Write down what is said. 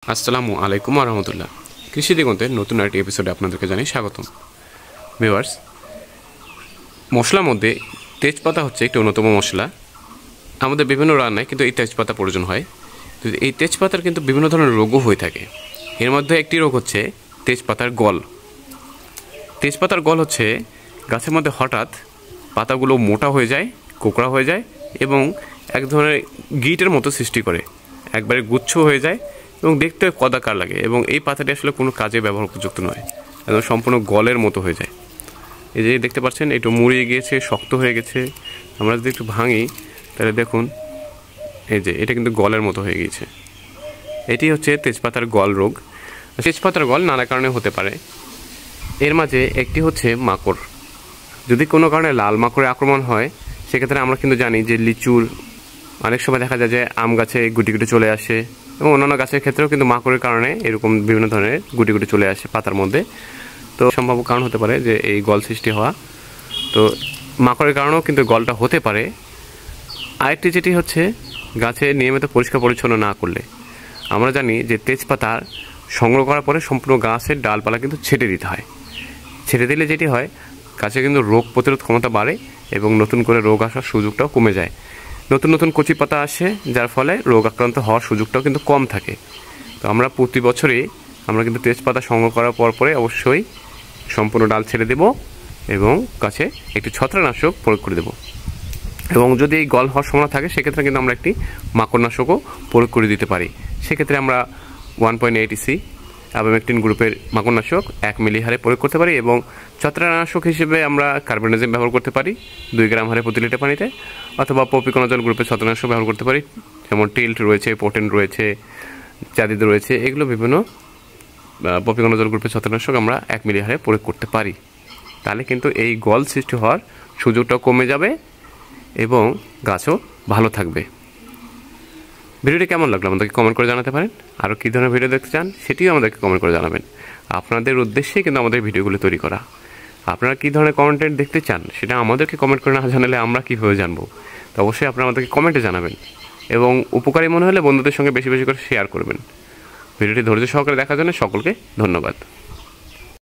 আসসালামু আলাইকুম ওয়া রাহমাতুল্লাহ। কৃষি দিগন্তের নতুন একটি এপিসোডে আপনাদেরকে জানাই স্বাগতম। ভিউয়ার্স, মশলার মধ্যে তেজপাতা হচ্ছে একটি অন্যতম মশলা। আমাদের বিভিন্ন রান্নায় কিন্তু এই তেজপাতা প্রয়োজন হয়। তো এই তেজপাতার কিন্তু বিভিন্ন ধরনের রোগও হয়ে থাকে। এর মধ্যে একটি রোগ হচ্ছে তেজপাতার গল। তেজপাতার গল হচ্ছে গাছের মধ্যে হঠাৎ পাতাগুলো মোটা হয়ে যায়, কোকড়া হয়ে যায় এবং এক ধরনের গিটের মতো সৃষ্টি করে, একবারে গুচ্ছ হয়ে যায় এবং দেখতে কদাকার লাগে এবং এই পাতাটি আসলে কোনো কাজে ব্যবহার উপযুক্ত নয়, একদম সম্পূর্ণ গলের মতো হয়ে যায়। এই যে দেখতে পাচ্ছেন, একটু মুড়িয়ে গিয়েছে, শক্ত হয়ে গেছে। আমরা যদি একটু ভাঙি তাহলে দেখুন, এই যে এটা কিন্তু গলের মতো হয়ে গিয়েছে। এটি হচ্ছে তেজপাতার গল রোগ। তেজপাতার গল নানা কারণে হতে পারে। এর মাঝে একটি হচ্ছে মাকড়। যদি কোনো কারণে লাল মাকড়ের আক্রমণ হয়, সেক্ষেত্রে আমরা কিন্তু জানি যে লিচুর অনেক সময় দেখা যায় যে আম গাছে গুটি গুটি চলে আসে এবং অন্যান্য গাছের ক্ষেত্রেও কিন্তু মাকড়ের কারণে এরকম বিভিন্ন ধরনের গুটি গুটি চলে আসে পাতার মধ্যে। তো সম্ভাব্য কারণ হতে পারে যে এই গল সৃষ্টি হওয়া। তো মাকড়ের কারণেও কিন্তু গলটা হতে পারে। আরেকটি যেটি হচ্ছে গাছে নিয়মিত পরিষ্কার পরিচ্ছন্ন না করলে। আমরা জানি যে তেজপাতা সংগ্রহ করার পরে সম্পূর্ণ গাছের ডালপালা কিন্তু ছেটে দিতে হয়। ছেটে দিলে যেটি হয়, গাছে কিন্তু রোগ প্রতিরোধ ক্ষমতা বাড়ে এবং নতুন করে রোগ আসার সুযোগটাও কমে যায়। নতুন নতুন কচি পাতা আসে, যার ফলে রোগ আক্রান্ত হওয়ার সুযোগটাও কিন্তু কম থাকে। তো আমরা প্রতি বছরই আমরা কিন্তু তেজপাতা সংগ্রহ করার পরে অবশ্যই সম্পূর্ণ ডাল ছেড়ে দেব এবং গাছে একটি ছত্রাকনাশক প্রয়োগ করে দেব। এবং যদি এই গল হওয়ার সম্ভাবনা থাকে, সেক্ষেত্রে কিন্তু আমরা একটি মাকড়নাশকও প্রয়োগ করে দিতে পারি। সেক্ষেত্রে আমরা 1.8 EC অ্যাবামেকটিন গ্রুপের মাকড়নাশক 1 মিলি হারে প্রয়োগ করতে পারি এবং ছত্রাকনাশক হিসেবে আমরা কার্বনডাজিম ব্যবহার করতে পারি 2 গ্রাম হারে প্রতি লিটার পানিতে, অথবা প্রপিকোনাজল গ্রুপের ছত্রাকনাশক ব্যবহার করতে পারি, যেমন টিল্ট রয়েছে, পোটেন রয়েছে, জাদিদ রয়েছে। এগুলো বিভিন্ন প্রপিকোনাজল গ্রুপের ছত্রাকনাশক আমরা 1 মিলি হারে প্রয়োগ করতে পারি। তাহলে কিন্তু এই গল সৃষ্টি হওয়ার সুযোগটাও কমে যাবে এবং গাছও ভালো থাকবে। ভিডিওটি কেমন লাগলো আমাদেরকে কমেন্ট করে জানাতে পারেন। আরও কী ধরনের ভিডিও দেখতে চান সেটিও আমাদেরকে কমেন্ট করে জানাবেন। আপনাদের উদ্দেশ্যেই কিন্তু আমাদের ভিডিওগুলো তৈরি করা। আপনারা কী ধরনের কন্টেন্ট দেখতে চান সেটা আমাদেরকে কমেন্ট করে না জানালে আমরা কীভাবে জানবো? তো অবশ্যই আপনারা আমাদেরকে কমেন্টে জানাবেন এবং উপকারী মনে হলে বন্ধুদের সঙ্গে বেশি বেশি করে শেয়ার করবেন। ভিডিওটি ধৈর্য সহকারে দেখার জন্য সকলকে ধন্যবাদ।